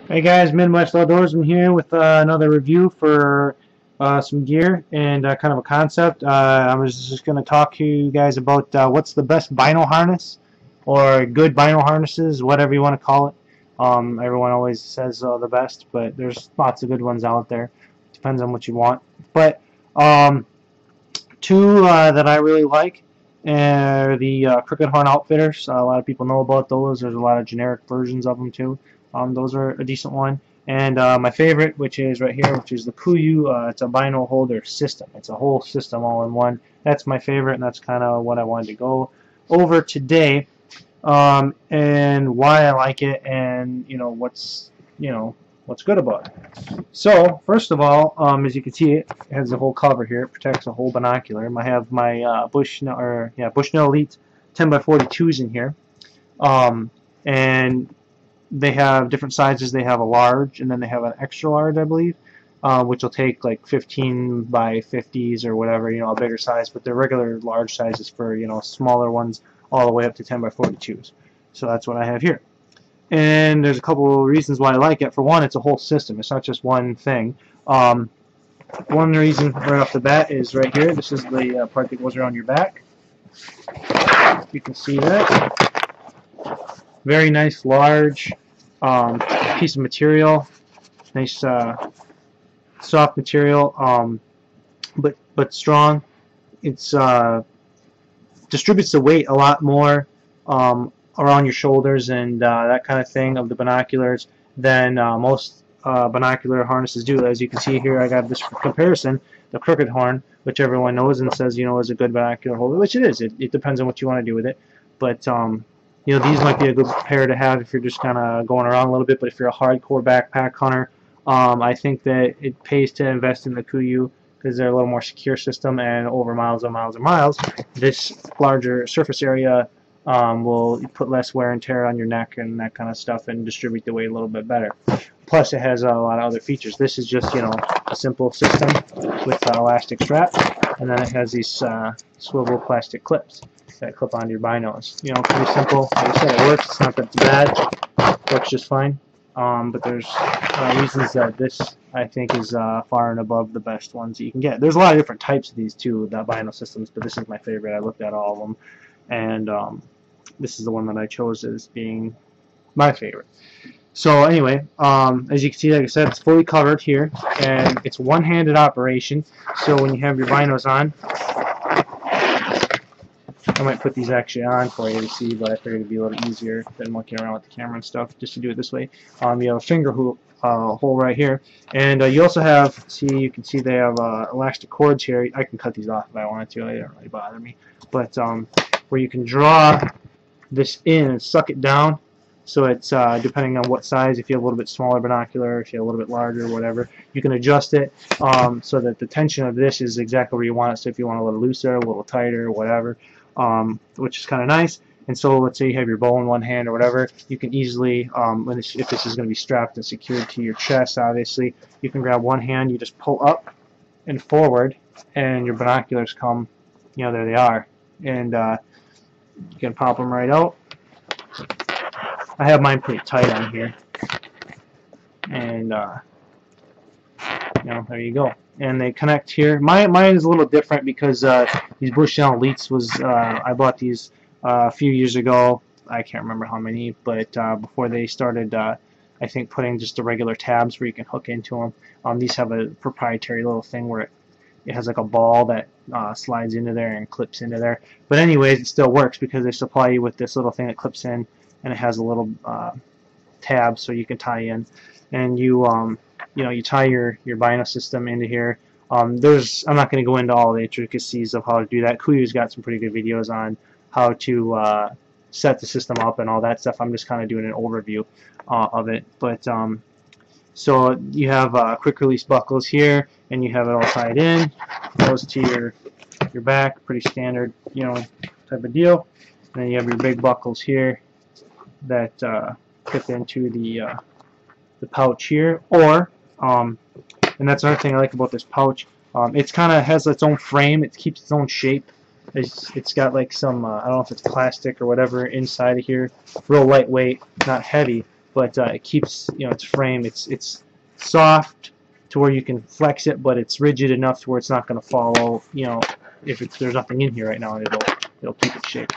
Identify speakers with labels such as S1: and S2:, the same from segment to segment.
S1: Hey guys, Midwest Outdoorsman here with another review for some gear and kind of a concept. I was just going to talk to you guys about what's the best bino harness or good bino harnesses, whatever you want to call it. Everyone always says the best, but there's lots of good ones out there. Depends on what you want. But two that I really like are the Crooked Horn Outfitters. A lot of people know about those. There's a lot of generic versions of them too. Those are a decent one. And my favorite, which is right here, which is the kuiu. It's a bino holder system. It's a whole system all in one. That's my favorite, and that's kind of what I wanted to go over today. And why I like it, and what's good about it. So first of all, as you can see, it has a whole cover here. It protects a whole binocular. I have my Bushnell Elite 10x42s in here, and they have different sizes. They have a large, and then they have an extra large, I believe, which will take like 15 by 50s or whatever, a bigger size. But the regular large sizes for smaller ones, all the way up to 10x42s. So that's what I have here. And there's a couple of reasons why I like it. For one, it's a whole system. It's not just one thing. One reason right off the bat is right here. This is the part that goes around your back. You can see that. Very nice, large piece of material. Nice, soft material, but strong. It's distributes the weight a lot more around your shoulders and that kind of thing of the binoculars than most binocular harnesses do. As you can see here, I got this for comparison, the Crooked Horn, which everyone knows and says is a good binocular holder, which it is. It depends on what you want to do with it, but these might be a good pair to have if you're just kind of going around a little bit. But if you're a hardcore backpack hunter, I think that it pays to invest in the kuiu because they're a little more secure system, and over miles and miles and miles, this larger surface area will put less wear and tear on your neck and that kind of stuff, and distribute the weight a little bit better. Plus, it has a lot of other features. This is just a simple system with elastic strap, and then it has these swivel plastic clips that clip onto your binos. Pretty simple. Like I said, it works. It's not that bad. It works just fine. But there's reasons that this, I think, is far and above the best ones that you can get. There's a lot of different types of these too, the bino systems, but this is my favorite. I looked at all of them, and this is the one that I chose as being my favorite. So anyway, as you can see, like I said, it's fully covered here, and it's one-handed operation. So when you have your binos on, I might put these actually on for you to see, but I figured it'd be a little easier than looking around with the camera and stuff, just to do it this way. You have a finger hole right here, and you also have, you can see they have elastic cords here. I can cut these off if I wanted to. They don't really bother me. But where you can draw this in and suck it down, so it's depending on what size. If you have a little bit smaller binocular, if you have a little bit larger, whatever, you can adjust it so that the tension of this is exactly where you want it. So if you want a little looser, a little tighter, whatever. Which is kind of nice. And so let's say you have your bow in one hand or whatever, you can easily, if this is going to be strapped and secured to your chest, obviously, you can grab one hand, you just pull up and forward, and your binoculars come, there they are. And you can pop them right out. I have mine pretty tight on here. And, there you go. And they connect here. Mine is a little different because these Bushnell Elites I bought these a few years ago. I can't remember how many, but before they started, I think, putting just the regular tabs where you can hook into them. These have a proprietary little thing where it has like a ball that slides into there and clips into there. But anyways, it still works because they supply you with this little thing that clips in, and it has a little tab so you can tie in, and you tie your bino system into here. I'm not going to go into all the intricacies of how to do that. Kuyu's got some pretty good videos on how to set the system up and all that stuff. I'm just kind of doing an overview of it. But so you have quick release buckles here, and you have it all tied in. Goes to your back, pretty standard, type of deal. And then you have your big buckles here that fit into the pouch here, or and that's another thing I like about this pouch. It's kind of has its own frame. It keeps its own shape. It's got like some I don't know if it's plastic or whatever inside of here. Real lightweight, not heavy, but it keeps, you know, its frame. It's soft to where you can flex it, but it's rigid enough to where it's not going to fall. You know, if there's nothing in here right now, it'll keep it shaped.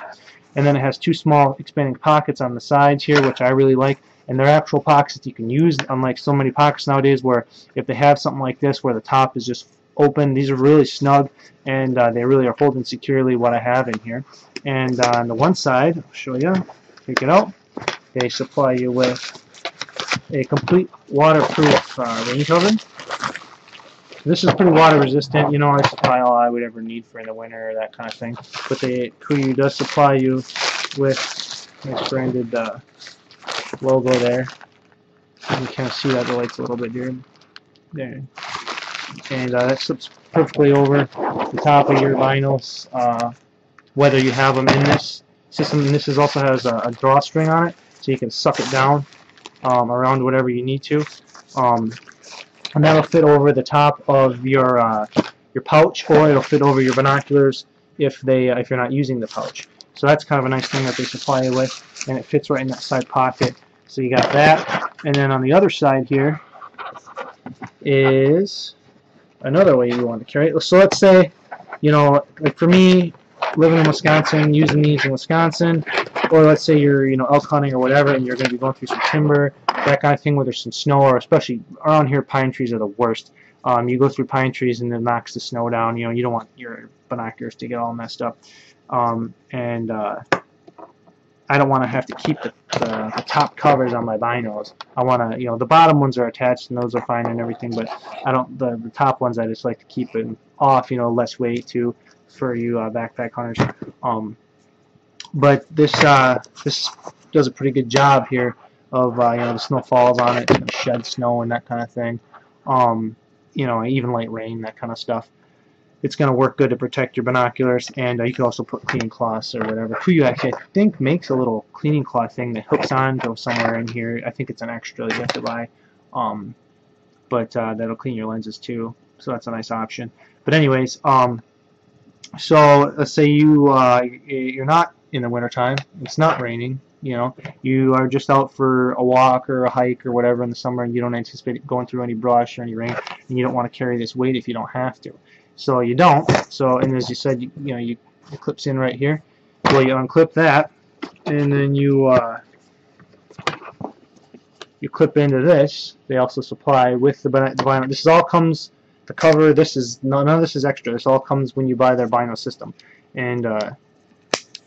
S1: And then it has two small expanding pockets on the sides here, which I really like. And they're actual pockets that you can use, unlike so many pockets nowadays where if they have something like this where the top is just open, these are really snug, and they really are holding securely what I have in here. And on the one side, I'll show you, take it out, they supply you with a complete waterproof rain cover. This is pretty water resistant. You know, I supply all I would ever need for in the winter or that kind of thing. But the Kuiu does supply you with this branded logo there. You can kind of see that the light's a little bit here. There. And that slips perfectly over the top of your vinyls, whether you have them in this system. And this also has a drawstring on it, so you can suck it down around whatever you need to. And that'll fit over the top of your pouch, or it'll fit over your binoculars if you're not using the pouch. So that's kind of a nice thing that they supply you with, and it fits right in that side pocket. So you got that, and then on the other side here is another way you want to carry it. So let's say, you know, like for me, living in Wisconsin, using these in Wisconsin, or let's say you're, you know, elk hunting or whatever, and you're going to be going through some timber, that kind of thing, where there's some snow, or especially around here, pine trees are the worst. You go through pine trees and it knocks the snow down. You know, you don't want your binoculars to get all messed up. I don't want to have to keep the top covers on my binos. I want to, you know, the bottom ones are attached and those are fine and everything, but I don't, the top ones I just like to keep it off, you know, less weight too for you backpack hunters. But this does a pretty good job here of, you know, the snow falls on it, and shed snow and that kind of thing. You know, even light rain, that kind of stuff. It's going to work good to protect your binoculars, and you can also put cleaning cloths or whatever. Kuiu actually, I think, makes a little cleaning cloth thing that hooks on to somewhere in here. I think it's an extra that you have to buy, but that'll clean your lenses too, so that's a nice option. But anyways, so let's say you're not in the wintertime, it's not raining, you know, you are just out for a walk or a hike or whatever in the summer, and you don't anticipate going through any brush or any rain, and you don't want to carry this weight if you don't have to. So you don't. So, and as you said, you know, it clips in right here. Well, you unclip that, and then you clip into this. They also supply with the bino. This all comes, the cover. This is none of this is extra. This all comes when you buy their bino system, and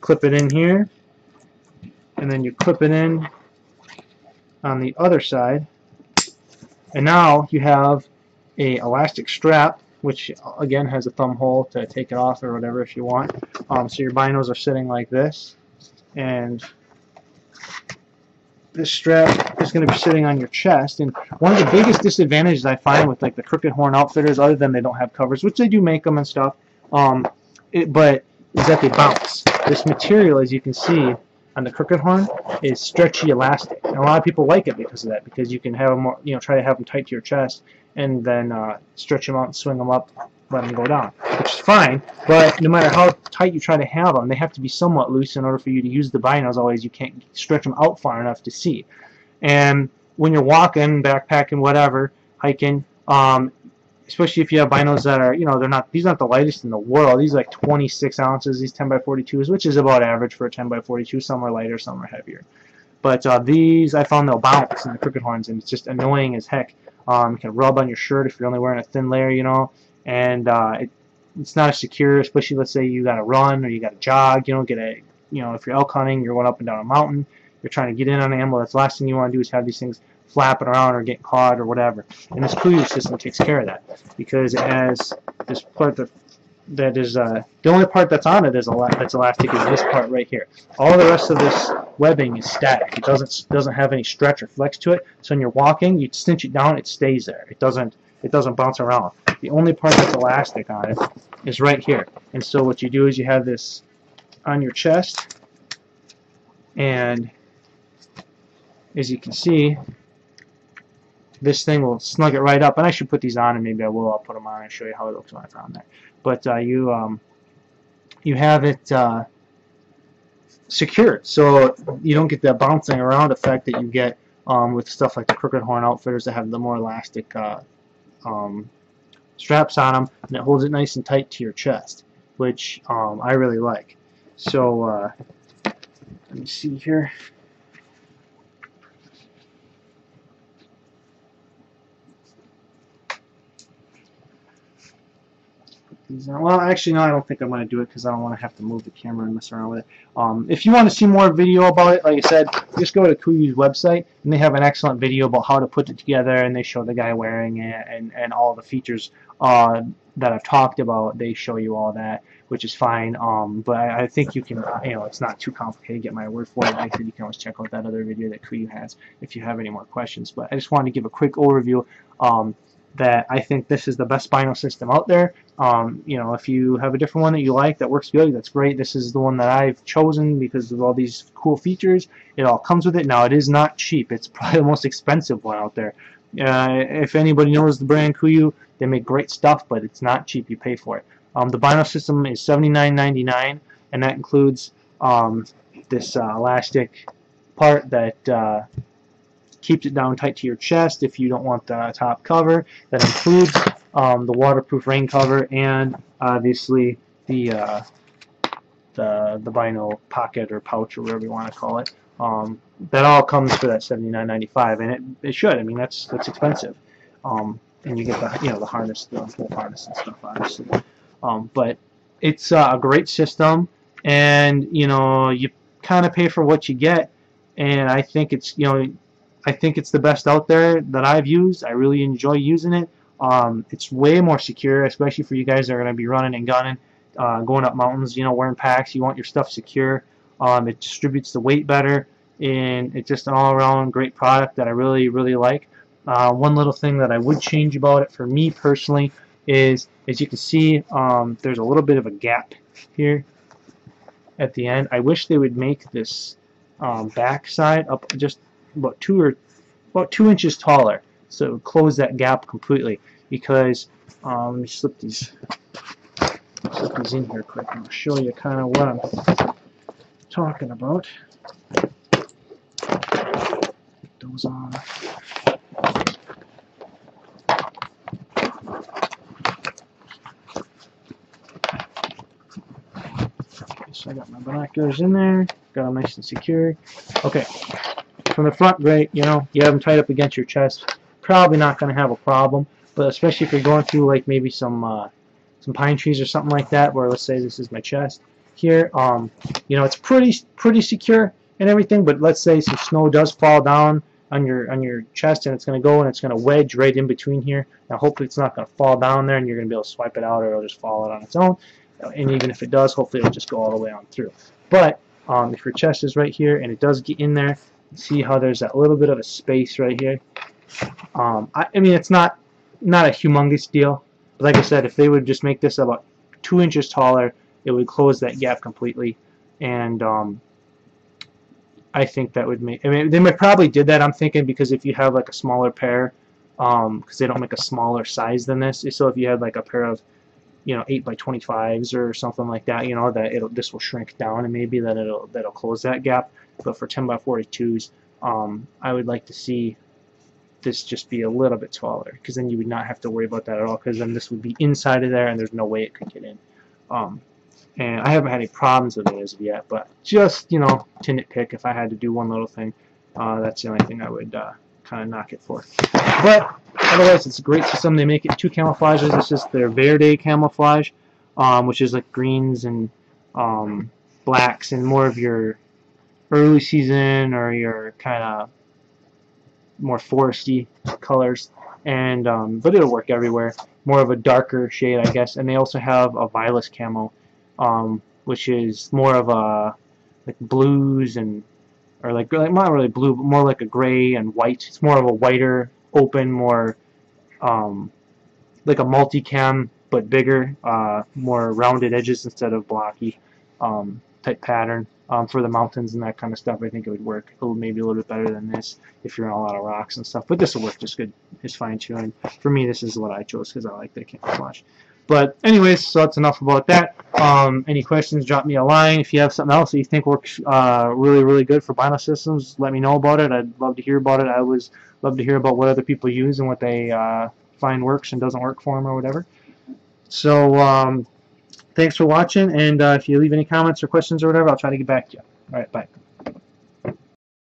S1: clip it in here, and then you clip it in on the other side, and now you have a elastic strap, which again has a thumb hole to take it off or whatever if you want. So your binos are sitting like this, and this strap is going to be sitting on your chest. And one of the biggest disadvantages I find with like the Crooked Horn outfitters, other than they don't have covers, which they do make them and stuff, but is that they bounce. This material, as you can see on the Crooked Horn, is stretchy elastic, and a lot of people like it because of that, because you can have them more, you know, try to have them tight to your chest, and then stretch them out and swing them up, let them go down, which is fine. But no matter how tight you try to have them, they have to be somewhat loose in order for you to use the binos. Always, you can't stretch them out far enough to see. And when you're walking, backpacking, whatever, hiking, especially if you have binos that are, you know, these aren't the lightest in the world. These are like 26 ounces, these 10x42s, which is about average for a 10x42. Some are lighter, some are heavier. But these, I found they'll bounce in the Crooked Horns, and it's just annoying as heck. You can rub on your shirt if you're only wearing a thin layer, you know, and it's not as secure, especially let's say you got to run or you got to jog, you know, if you're elk hunting, you're going up and down a mountain, you're trying to get in on an animal, that's the last thing you want to do is have these things flapping around or getting caught or whatever. And this Kuiu system takes care of that, because it has this part that is the only part that's on it that's elastic is this part right here. All the rest of this webbing is static. It doesn't have any stretch or flex to it. So when you're walking, you cinch it down, it stays there. It doesn't bounce around. The only part that's elastic on it is right here. And so what you do is you have this on your chest, and as you can see, this thing will snug it right up. And I should put these on, and maybe I'll put them on and show you how it looks when I put on there. But you have it secured, so you don't get that bouncing around effect that you get with stuff like the Crooked Horn Outfitters that have the more elastic straps on them, and it holds it nice and tight to your chest, which I really like. So let me see here. Well, actually, no, I don't think I'm going to do it because I don't want to have to move the camera and mess around with it. If you want to see more video about it, like I said, just go to Kuiu's website, and they have an excellent video about how to put it together, and they show the guy wearing it, and all the features that I've talked about. They show you all that, which is fine. But I think you can, it's not too complicated. Get my word for it. Like I said, you can always check out that other video that Kuiu has if you have any more questions. But I just wanted to give a quick overview. That I think this is the best bino system out there. If you have a different one that you like that works good, that's great. This is the one that I've chosen because of all these cool features. It all comes with it. Now, it is not cheap. It's probably the most expensive one out there. If anybody knows the brand Kuiu, they make great stuff, but it's not cheap. You pay for it. The bino system is $79.99, and that includes this elastic part that keeps it down tight to your chest if you don't want the top cover. That includes the waterproof rain cover and obviously the bino pocket or pouch or whatever you want to call it. That all comes for that $79.95, and it should. I mean, that's expensive. And you get the harness, the whole harness and stuff, obviously. But it's a great system, and you kind of pay for what you get, and I think it's the best out there that I've used. I really enjoy using it. It's way more secure, especially for you guys that are going to be running and gunning, going up mountains, wearing packs. You want your stuff secure. It distributes the weight better, and it's just an all-around great product that I really, really like. One little thing that I would change about it for me personally is, as you can see, there's a little bit of a gap here at the end. I wish they would make this back side up just about 2 inches taller, so it would close that gap completely. Because let me slip these in here quick, and I'll show you kind of what I'm talking about. Put those on. Okay, so I got my binoculars in there, got them nice and secure. Okay. From the front, great, you have them tied up against your chest, probably not going to have a problem, but especially if you're going through like maybe some pine trees or something like that, where let's say this is my chest here, it's pretty secure and everything, but let's say some snow does fall down on your chest, and it's going to go and it's going to wedge right in between here. Now hopefully it's not going to fall down there and you're going to be able to swipe it out, or it'll just fall out on its own, and even if it does, hopefully it'll just go all the way on through. But if your chest is right here and it does get in there, see how there's that little bit of a space right here. I mean, it's not a humongous deal, but like I said, if they would just make this about 2 inches taller, it would close that gap completely. And I think that would make, I mean, they might probably did that, I'm thinking, because if you have like a smaller pair, because they don't make a smaller size than this, so if you had like a pair of 8x25s or something like that, that this will shrink down, and maybe that'll close that gap. But for 10x42s, I would like to see this just be a little bit taller, because then you would not have to worry about that at all, because then this would be inside of there and there's no way it could get in. And I haven't had any problems with it as of yet, but just, to nitpick, if I had to do one little thing, that's the only thing I would kind of knock it for. But otherwise, it's a great system. They make it 2 camouflages. This is their Verde camouflage, which is like greens and blacks, and more of your early season or your kind of more foresty colors. And but it'll work everywhere. More of a darker shade, I guess. And they also have a violet camo, which is more of a like blues and or like not really blue, but more like a gray and white. It's more of a whiter, open, more like a multicam but bigger, more rounded edges instead of blocky type pattern. For the mountains and that kind of stuff, I think it would work maybe a little bit better than this if you're in a lot of rocks and stuff. But this will work just good. It's fine too. And for me, this is what I chose because I like the camouflage. But anyways, so that's enough about that. Any questions, drop me a line. If you have something else that you think works really, really good for bino systems, let me know about it. I'd love to hear about it. I always love to hear about what other people use and what they find works and doesn't work for them or whatever. So thanks for watching, and if you leave any comments or questions or whatever, I'll try to get back to you. All right, bye.